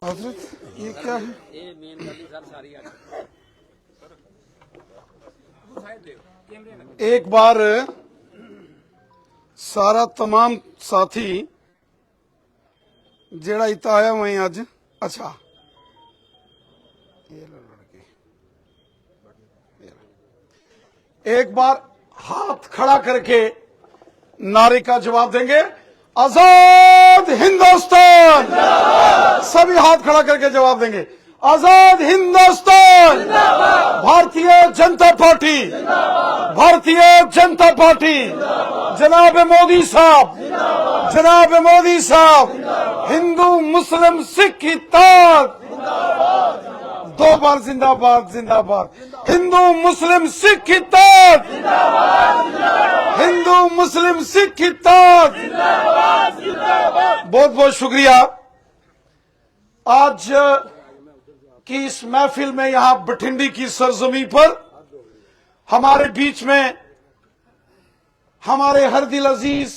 हजरत ये क्या है? एक बार सारा तमाम साथी जेड़ा इतना आया वहीं आज अच्छा ये लो लड़के एक बार हाथ खड़ा करके नारे का जवाब देंगे। आजाद हिंदुस्तान, सभी हाथ खड़ा करके जवाब देंगे। आजाद हिंदुस्तान, भारतीय जनता पार्टी, भारतीय जनता पार्टी, जनाब मोदी साहब, जनाब मोदी साहब, हिंदू मुस्लिम सिख इत्तेहाद, दो बार जिंदाबाद जिंदाबाद, हिंदू मुस्लिम सिख इत्तेहाद, हिंदू मुस्लिम सिख इत्तेहाद। बहुत बहुत शुक्रिया। आज की इस महफिल में यहां बठिंडी की सरजमी पर हमारे बीच में हमारे हर दिल अजीज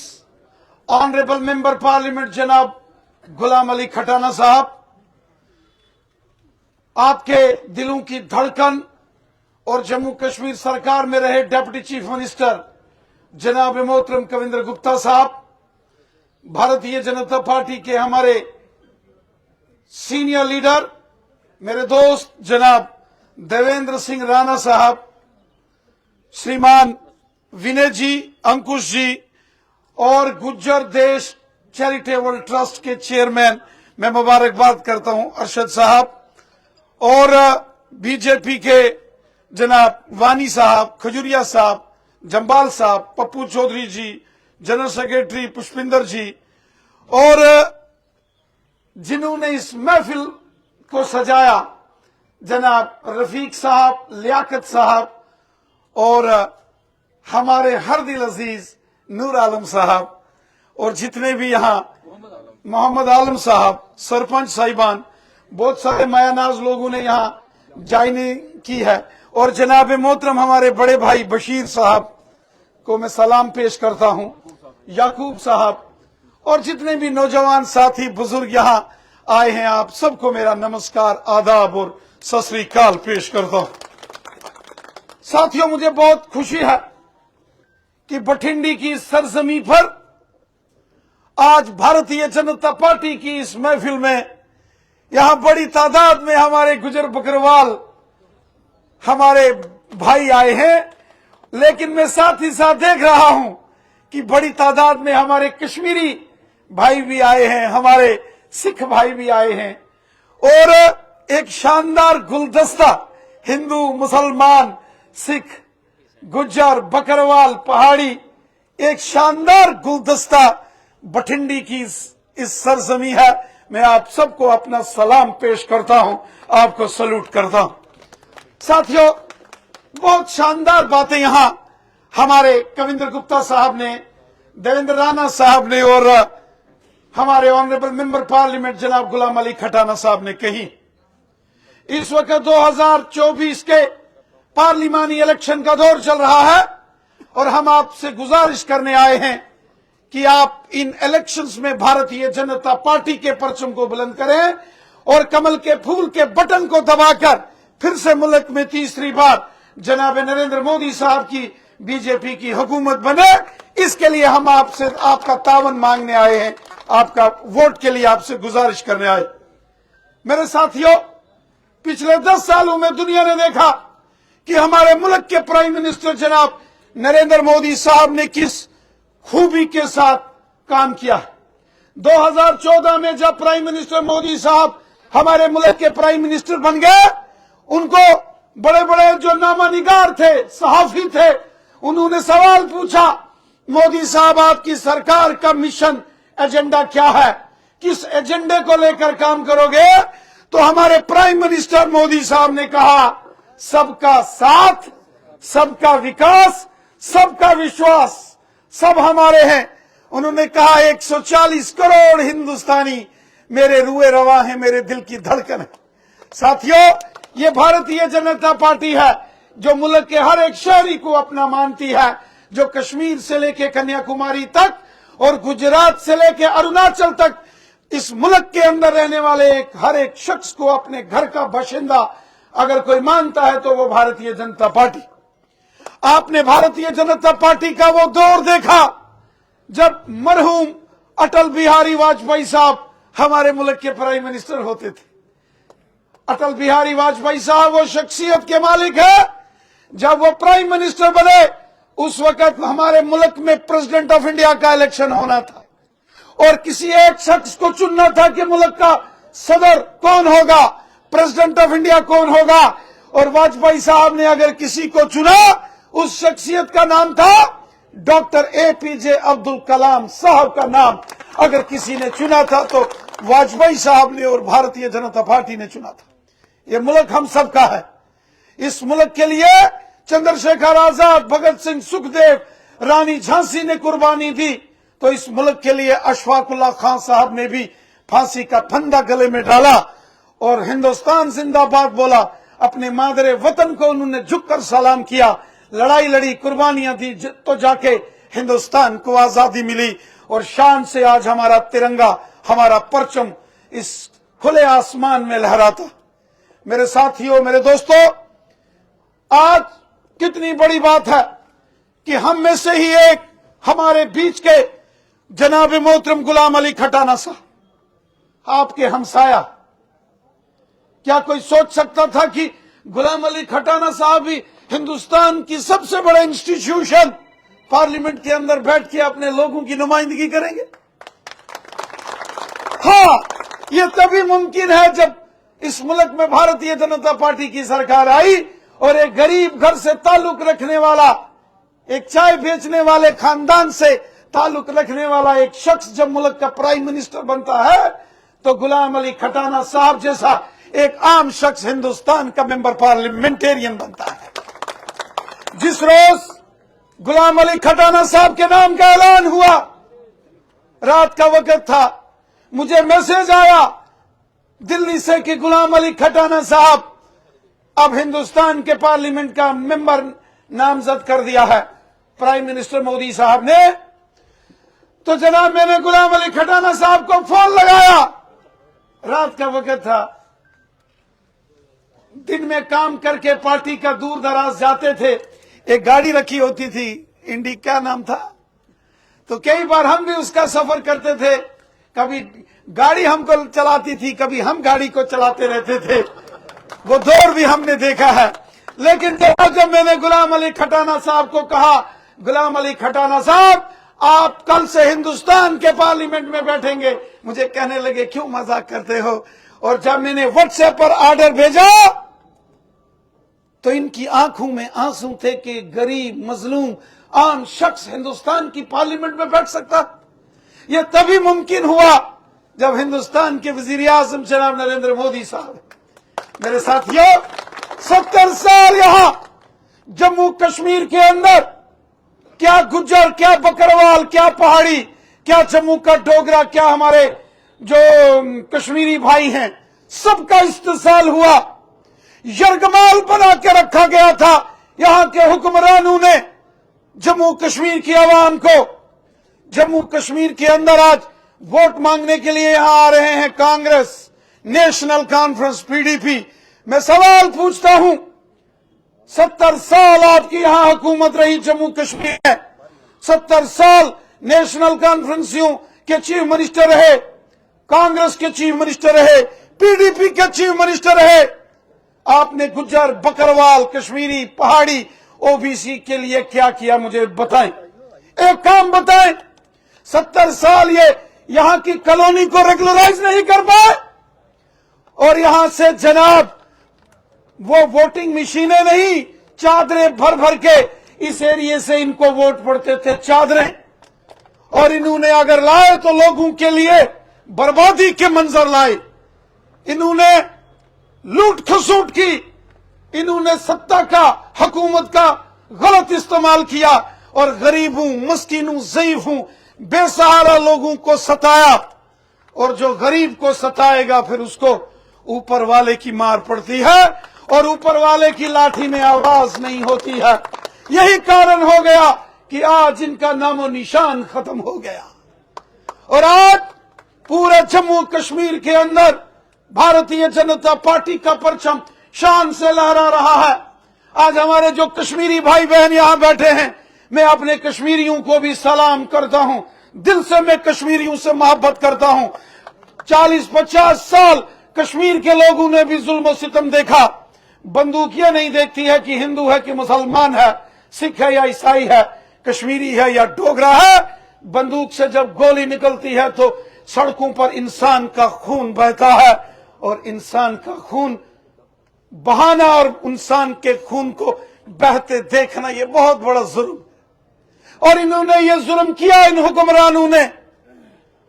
ऑनरेबल मेंबर पार्लियामेंट जनाब गुलाम अली खटाना साहब, आपके दिलों की धड़कन और जम्मू कश्मीर सरकार में रहे डिप्टी चीफ मिनिस्टर जनाब मोहतरम कविंद्र गुप्ता साहब, भारतीय जनता पार्टी के हमारे सीनियर लीडर मेरे दोस्त जनाब देवेंद्र सिंह राणा साहब, श्रीमान विनय जी, अंकुश जी और गुज्जर देश चैरिटेबल ट्रस्ट के चेयरमैन मैं मुबारकबाद करता हूं अरशद साहब, और बीजेपी के जनाब वानी साहब, खजुरिया साहब, जम्बाल साहब, पप्पू चौधरी जी, जनरल सेक्रेटरी पुष्पिंदर जी, और जिन्होंने इस महफिल को सजाया जनाब रफीक साहब, लियाकत साहब और हमारे हर दिल अजीज नूर आलम साहब, और जितने भी यहाँ मोहम्मद आलम साहब, सरपंच साहिबान, बहुत सारे मायानाज लोगों ने यहाँ ज्वाइनिंग की है, और जनाब मोहतरम हमारे बड़े भाई बशीर साहब को मैं सलाम पेश करता हूं, याकूब साहब, और जितने भी नौजवान साथी बुजुर्ग यहाँ आए हैं, आप सबको मेरा नमस्कार, आदाब और सत श्री अकाल पेश करता हूं। साथियों, मुझे बहुत खुशी है कि बठिंडी की सरजमी पर आज भारतीय जनता पार्टी की इस महफिल में यहां बड़ी तादाद में हमारे गुजर बकरवाल हमारे भाई आए हैं, लेकिन मैं साथ ही साथ देख रहा हूं कि बड़ी तादाद में हमारे कश्मीरी भाई भी आए हैं, हमारे सिख भाई भी आए हैं, और एक शानदार गुलदस्ता हिंदू, मुसलमान, सिख, गुज्जर, बकरवाल, पहाड़ी, एक शानदार गुलदस्ता बठिंडी की इस सरजमी है। मैं आप सबको अपना सलाम पेश करता हूं, आपको सल्यूट करता हूं। साथियों, बहुत शानदार बातें यहां हमारे कविंद्र गुप्ता साहब ने, देवेंद्र राणा साहब ने और हमारे ऑनरेबल मेंबर पार्लियामेंट जनाब गुलाम अली खटाना साहब ने कही। इस वक्त 2024 के पार्लिमानी इलेक्शन का दौर चल रहा है और हम आपसे गुजारिश करने आए हैं कि आप इन इलेक्शंस में भारतीय जनता पार्टी के परचम को बुलंद करें और कमल के फूल के बटन को दबाकर फिर से मुल्क में तीसरी बार जनाब नरेंद्र मोदी साहब की बीजेपी की हुकूमत बने। इसके लिए हम आपसे आपका तावन मांगने आए हैं, आपका वोट के लिए आपसे गुजारिश करने आए। मेरे साथियों, पिछले 10 सालों में दुनिया ने देखा कि हमारे मुल्क के प्राइम मिनिस्टर जनाब नरेंद्र मोदी साहब ने किस खूबी के साथ काम किया। 2014 में जब प्राइम मिनिस्टर मोदी साहब हमारे मुल्क के प्राइम मिनिस्टर बन गए, उनको बड़े बड़े जो नामानिगार थे, सहाफी थे, उन्होंने सवाल पूछा, मोदी साहब आपकी सरकार का मिशन एजेंडा क्या है, किस एजेंडे को लेकर काम करोगे? तो हमारे प्राइम मिनिस्टर मोदी साहब ने कहा, सबका साथ, सबका विकास, सबका विश्वास, सब हमारे हैं। उन्होंने कहा 140 करोड़ हिंदुस्तानी मेरे रुए रवा हैं, मेरे दिल की धड़कन है। साथियों, ये भारतीय जनता पार्टी है जो मुल्क के हर एक शहरी को अपना मानती है, जो कश्मीर से लेके कन्याकुमारी तक और गुजरात से लेके अरुणाचल तक इस मुल्क के अंदर रहने वाले हर एक शख्स को अपने घर का बाशिंदा अगर कोई मानता है तो वो भारतीय जनता पार्टी। आपने भारतीय जनता पार्टी का वो दौर देखा जब मरहूम अटल बिहारी वाजपेयी साहब हमारे मुल्क के प्राइम मिनिस्टर होते थे। अटल बिहारी वाजपेयी साहब वो शख्सियत के मालिक है, जब वो प्राइम मिनिस्टर बने उस वक्त हमारे मुल्क में प्रेसिडेंट ऑफ इंडिया का इलेक्शन होना था और किसी एक शख्स को चुनना था कि मुल्क का सदर कौन होगा, प्रेसिडेंट ऑफ इंडिया कौन होगा। और वाजपेयी साहब ने अगर किसी को चुना, उस शख्सियत का नाम था डॉक्टर APJ अब्दुल कलाम साहब का नाम अगर किसी ने चुना था तो वाजपेयी साहब ने और भारतीय जनता पार्टी ने चुना था। ये मुल्क हम सब का है। इस मुल्क के लिए चंद्रशेखर आजाद, भगत सिंह, सुखदेव, रानी झांसी ने कुर्बानी दी, तो इस मुल्क के लिए अशफाकुल्लाह खान साहब ने भी फांसी का फंदा गले में डाला और हिंदुस्तान जिंदाबाद बोला। अपने मादरे वतन को उन्होंने झुककर सलाम किया, लड़ाई लड़ी, कुर्बानियां दी, तो जाके हिंदुस्तान को आजादी मिली। और शान से आज हमारा तिरंगा, हमारा परचम इस खुले आसमान में लहराता। मेरे साथियों, मेरे दोस्तों, आज कितनी बड़ी बात है कि हम में से ही एक हमारे बीच के जनाब मोहतरम गुलाम अली खटाना साहब, आपके हमसाया, क्या कोई सोच सकता था कि गुलाम अली खटाना साहब भी हिंदुस्तान की सबसे बड़ा इंस्टीट्यूशन पार्लियामेंट के अंदर बैठ के अपने लोगों की नुमाइंदगी करेंगे? हाँ, ये तभी मुमकिन है जब इस मुल्क में भारतीय जनता पार्टी की सरकार आई और एक गरीब घर से ताल्लुक रखने वाला, एक चाय बेचने वाले खानदान से ताल्लुक रखने वाला एक शख्स जब मुल्क का प्राइम मिनिस्टर बनता है तो गुलाम अली खटाना साहब जैसा एक आम शख्स हिंदुस्तान का मेंबर पार्लियामेंटेरियन बनता है। जिस रोज गुलाम अली खटाना साहब के नाम का ऐलान हुआ, रात का वक्त था, मुझे मैसेज आया दिल्ली से कि गुलाम अली खटाना साहब अब हिंदुस्तान के पार्लियामेंट का मेंबर नामजद कर दिया है प्राइम मिनिस्टर मोदी साहब ने। तो जनाब मैंने गुलाम अली खटाना साहब को फोन लगाया, रात का वक्त था, दिन में काम करके पार्टी का दूर दराज जाते थे, एक गाड़ी रखी होती थी, इंडी क्या नाम था, तो कई बार हम भी उसका सफर करते थे, कभी गाड़ी हमको चलाती थी, कभी हम गाड़ी को चलाते रहते थे, वो दौर भी हमने देखा है। लेकिन जब मैंने गुलाम अली खटाना साहब को कहा, गुलाम अली खटाना साहब आप कल से हिंदुस्तान के पार्लियामेंट में बैठेंगे, मुझे कहने लगे क्यों मजाक करते हो। और जब मैंने व्हाट्सएप पर ऑर्डर भेजा तो इनकी आंखों में आंसू थे कि गरीब मजलूम आम शख्स हिंदुस्तान की पार्लियामेंट में बैठ सकता। यह तभी मुमकिन हुआ जब हिंदुस्तान के वजीर आजम जनाब नरेंद्र मोदी साहब, मेरे साथियों 70 साल यहां जम्मू कश्मीर के अंदर क्या गुज्जर, क्या बकरवाल, क्या पहाड़ी, क्या जम्मू का डोगरा, क्या हमारे जो कश्मीरी भाई हैं, सबका इस्तेसाल हुआ। यरगमाल बना के रखा गया था यहां के हुक्मरानों ने जम्मू कश्मीर की आवाम को। जम्मू कश्मीर के अंदर आज वोट मांगने के लिए यहां आ रहे हैं कांग्रेस, नेशनल कॉन्फ्रेंस, PDP। मैं सवाल पूछता हूं, 70 साल आपकी यहां हुकूमत रही जम्मू कश्मीर में, 70 साल नेशनल कॉन्फ्रेंसियों के चीफ मिनिस्टर रहे, कांग्रेस के चीफ मिनिस्टर रहे, PDP के चीफ मिनिस्टर रहे। आपने गुज्जर, बकरवाल, कश्मीरी, पहाड़ी, OBC के लिए क्या किया मुझे बताएं, एक काम बताएं। 70 साल ये यहां की कॉलोनी को रेगुलराइज नहीं कर पाए और यहां से जनाब वो वोटिंग मशीनें नहीं, चादरें भर भर के इस एरिया से इनको वोट पड़ते थे, चादरें। और इन्होंने अगर लाए तो लोगों के लिए बर्बादी के मंजर लाए, इन्होंने लूट खसूट की, इन्होंने सत्ता का, हुकूमत का गलत इस्तेमाल किया और गरीबों, मस्कीनों, ज़ईफों, बेसहारा लोगों को सताया। और जो गरीब को सताएगा फिर उसको ऊपर वाले की मार पड़ती है और ऊपर वाले की लाठी में आवाज नहीं होती है। यही कारण हो गया कि आज इनका नामो निशान खत्म हो गया। और आज पूरे जम्मू कश्मीर के अंदर भारतीय जनता पार्टी का परचम शान से लहरा रहा है। आज हमारे जो कश्मीरी भाई बहन यहां बैठे हैं, मैं अपने कश्मीरियों को भी सलाम करता हूं। दिल से मैं कश्मीरियों से मोहब्बत करता हूं। 40-50 साल कश्मीर के लोगों ने भी जुल्म सितम देखा। बंदूक ये नहीं देखती है कि हिंदू है कि मुसलमान है, सिख है या ईसाई है, कश्मीरी है या डोगरा है। बंदूक से जब गोली निकलती है तो सड़कों पर इंसान का खून बहता है, और इंसान का खून बहाना और इंसान के खून को बहते देखना ये बहुत बड़ा जुल्म, और इन्होंने ये जुल्म किया इन हुक्मरानों ने।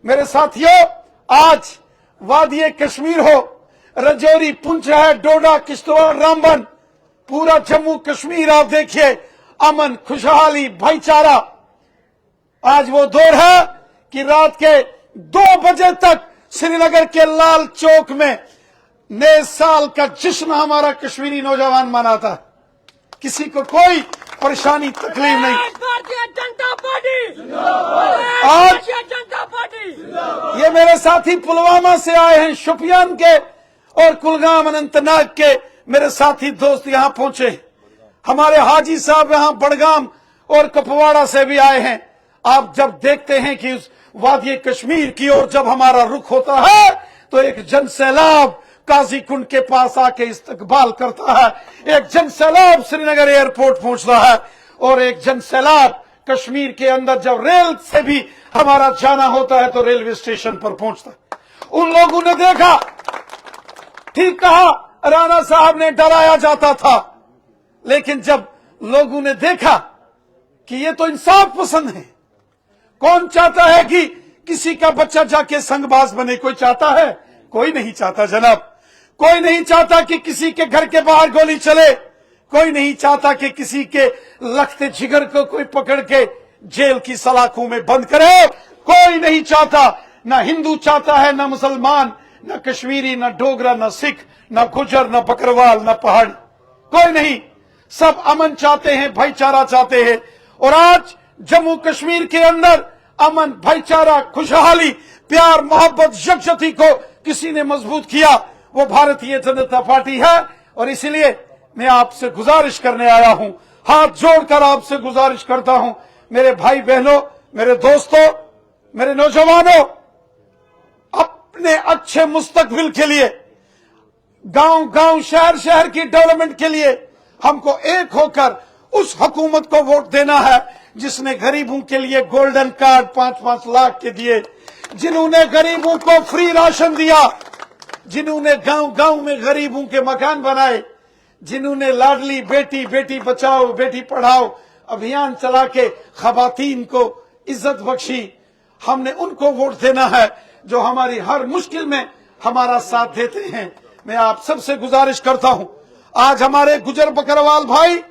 मेरे साथियों, आज वादी कश्मीर हो, रजौरी, पुंछ है, डोडा, किश्तवाड़, रामबन, पूरा जम्मू कश्मीर आप देखिए, अमन, खुशहाली, भाईचारा। आज वो दौर है कि रात के 2 बजे तक श्रीनगर के लाल चौक में नए साल का जश्न हमारा कश्मीरी नौजवान मनाता है। किसी को कोई परेशानी तकलीफ नहीं। भारतीय जनता पार्टी, आज भारतीय जनता पार्टी। ये मेरे साथी पुलवामा से आए हैं, शोपियान के और कुलगाम, अनंतनाग के मेरे साथी दोस्त यहां पहुंचे। हमारे हाजी साहब यहां बड़गाम और कपवाड़ा से भी आए हैं। आप जब देखते हैं कि उस वादी कश्मीर की ओर जब हमारा रुख होता है तो एक जन सैलाब काजी कुंड के पास आके इस्तकबाल करता है, एक जन सैलाब श्रीनगर एयरपोर्ट पहुंचता है, और एक जन सैलाब कश्मीर के अंदर जब रेल से भी हमारा जाना होता है तो रेलवे स्टेशन पर पहुंचता है। उन लोगों ने देखा, ठीक कहा, राणा साहब ने डराया जाता था, लेकिन जब लोगों ने देखा कि ये तो इंसाफ पसंद है, कौन चाहता है कि किसी का बच्चा जाके संगबाज बने? कोई चाहता है? कोई नहीं चाहता जनाब। कोई नहीं चाहता कि किसी के घर के बाहर गोली चले। कोई नहीं चाहता कि किसी के लखते जिगर को कोई पकड़ के जेल की सलाखों में बंद करे। कोई नहीं चाहता, ना हिंदू चाहता है, ना मुसलमान, न कश्मीरी, न डोगरा, न सिख, न गुजर, न बकरवाल, न पहाड़ी, कोई नहीं। सब अमन चाहते हैं, भाईचारा चाहते हैं। और आज जम्मू कश्मीर के अंदर अमन, भाईचारा, खुशहाली, प्यार, मोहब्बत, यकजहती को किसी ने मजबूत किया, वो भारतीय जनता पार्टी है। और इसलिए मैं आपसे गुजारिश करने आया हूं, हाथ जोड़कर आपसे गुजारिश करता हूं, मेरे भाई बहनों, मेरे दोस्तों, मेरे नौजवानों, अपने अच्छे मुस्तकबिल के लिए, गांव गांव, शहर शहर की डेवलपमेंट के लिए हमको एक होकर उस हुकूमत को वोट देना है जिसने गरीबों के लिए गोल्डन कार्ड 5-5 लाख के दिए, जिन्होंने गरीबों को फ्री राशन दिया, जिन्होंने गांव गांव में गरीबों के मकान बनाए, जिन्होंने लाडली बेटी, बेटी बचाओ बेटी पढ़ाओ अभियान चला के खवातीन को इज्जत बख्शी। हमने उनको वोट देना है जो हमारी हर मुश्किल में हमारा साथ देते हैं। मैं आप सबसे गुजारिश करता हूं, आज हमारे गुजर बकरवाल भाई,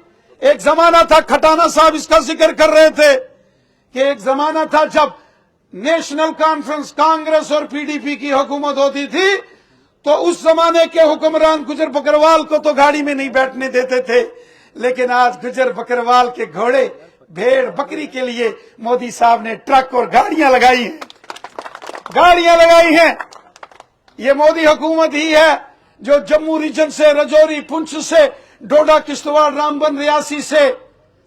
एक जमाना था, खटाना साहब इसका जिक्र कर रहे थे कि एक जमाना था जब नेशनल कॉन्फ्रेंस, कांग्रेस और पीडीपी की हुकूमत होती थी, तो उस जमाने के हुक्मरान गुजर बकरवाल को तो गाड़ी में नहीं बैठने देते थे, लेकिन आज गुजर बकरवाल के घोड़े, भेड़, बकरी के लिए मोदी साहब ने ट्रक और गाड़ियां लगाई हैं, गाड़ियां लगाई हैं। ये मोदी हुकूमत ही है जो जम्मू रीजन से, रजौरी, पुंछ से, डोडा, किश्तवाड़, रामबन, रियासी से,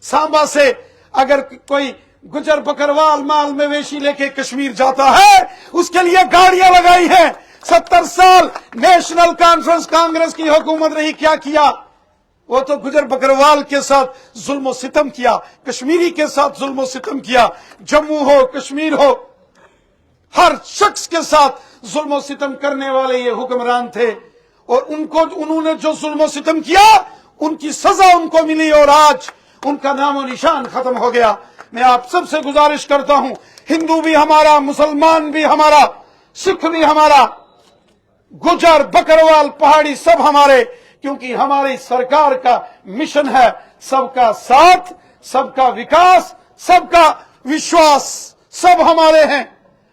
सांबा से अगर कोई गुजर बकरवाल माल मवेशी लेके कश्मीर जाता है, उसके लिए गाड़ियां लगाई हैं। 70 साल नेशनल कॉन्फ्रेंस कांग्रेस की हुकूमत रही, क्या किया? वो तो गुजर बकरवाल के साथ जुल्म सितम किया, कश्मीरी के साथ जुल्म सितम किया। जम्मू हो, कश्मीर हो, हर शख्स के साथ जुल्म सितम करने वाले ये हुक्मरान थे, और उन्होंने जो जुल्म सितम किया उनकी सजा उनको मिली, और आज उनका नामो निशान खत्म हो गया। मैं आप सबसे गुजारिश करता हूं, हिंदू भी हमारा, मुसलमान भी हमारा, सिख भी हमारा, गुजर, बकरवाल, पहाड़ी सब हमारे, क्योंकि हमारी सरकार का मिशन है सबका साथ, सबका विकास, सबका विश्वास, सब हमारे हैं।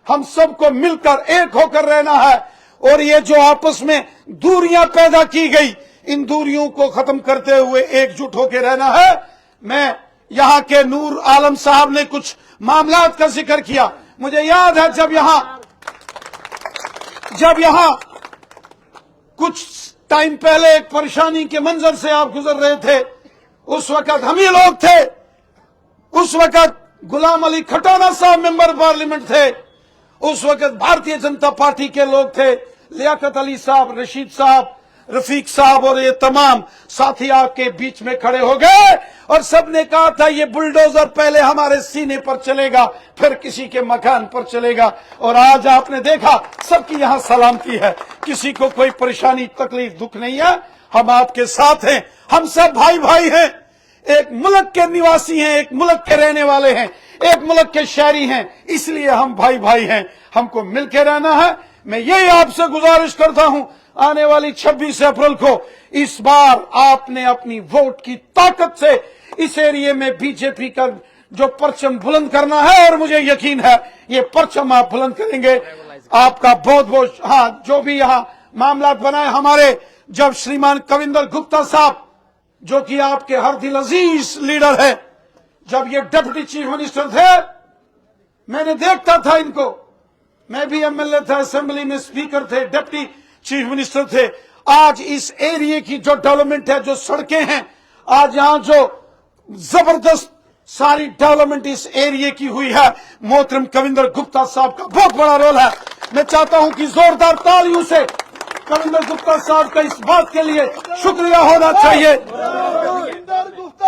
हम सबको मिलकर एक होकर रहना है, और ये जो आपस में दूरियां पैदा की गई, इन दूरियों को खत्म करते हुए एकजुट होकर रहना है। मैं यहाँ के नूर आलम साहब ने कुछ मामलात का जिक्र किया, मुझे याद है जब यहाँ जब यहां कुछ टाइम पहले एक परेशानी के मंजर से आप गुजर रहे थे, उस वक्त हम ही लोग थे। उस वक्त गुलाम अली खटाना साहब मेंबर पार्लियामेंट थे, उस वक्त भारतीय जनता पार्टी के लोग थे, लियाकत अली साहब, रशीद साहब, रफीक साहब और ये तमाम साथी आपके बीच में खड़े हो गए और सबने कहा था ये बुलडोजर पहले हमारे सीने पर चलेगा, फिर किसी के मकान पर चलेगा। और आज आपने देखा सबकी यहां सलामती है, किसी को कोई परेशानी तकलीफ दुख नहीं है। हम आपके साथ हैं, हम सब भाई भाई हैं, एक मुल्क के निवासी हैं, एक मुल्क के रहने वाले हैं, एक मुल्क के शहरी हैं, इसलिए हम भाई भाई हैं, हमको मिलकर रहना है। मैं यही आपसे गुजारिश करता हूं, आने वाली 26 अप्रैल को इस बार आपने अपनी वोट की ताकत से इस एरिया में बीजेपी का जो परचम बुलंद करना है, और मुझे यकीन है ये परचम आप बुलंद करेंगे। आपका बहुत बहुत, हाँ, जो भी यहाँ मामला बनाए हमारे, जब श्रीमान कविंदर गुप्ता साहब जो कि आपके हर दिल अजीज लीडर है, जब ये डिप्टी चीफ मिनिस्टर थे, मैंने देखता था इनको, मैं भी एमएलए था, असेंबली में स्पीकर थे, डिप्टी चीफ मिनिस्टर थे। आज इस एरिया की जो डेवलपमेंट है, जो सड़कें हैं, आज यहां जो जबरदस्त सारी डेवलपमेंट इस एरिया की हुई है, मोहतरम कविंदर गुप्ता साहब का बहुत बड़ा रोल है। मैं चाहता हूं कि जोरदार तालियों से कविंदर गुप्ता साहब का इस बात के लिए शुक्रिया होना चाहिए।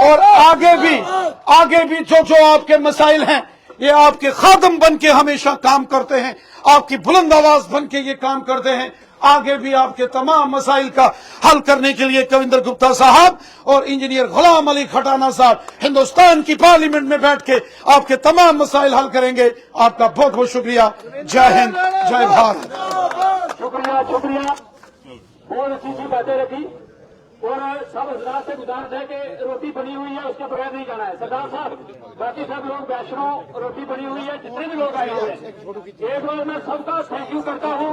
और आगे भी जो आपके मसाइल हैं, ये आपके खादम बन के हमेशा काम करते हैं, आपकी बुलंद आवाज बन के ये काम करते हैं। आगे भी आपके तमाम मसाइल का हल करने के लिए कविंदर गुप्ता साहब और इंजीनियर गुलाम अली खटाना साहब हिंदुस्तान की पार्लियामेंट में बैठ के आपके तमाम मसाइल हल करेंगे। आपका बहुत बहुत शुक्रिया। जय हिंद, जय भारत। शुक्रिया। बहुत अच्छी सी बातें रखी और सब हजरात से गुजारिश है कि रोटी बनी हुई है उसके बगैर नहीं जाना है। सरदार साहब, बाकी सब लोग वैष्णो, रोटी बनी हुई है, जितने भी लोग आए हुए हैं, एक बार मैं सबका थैंक यू करता हूँ।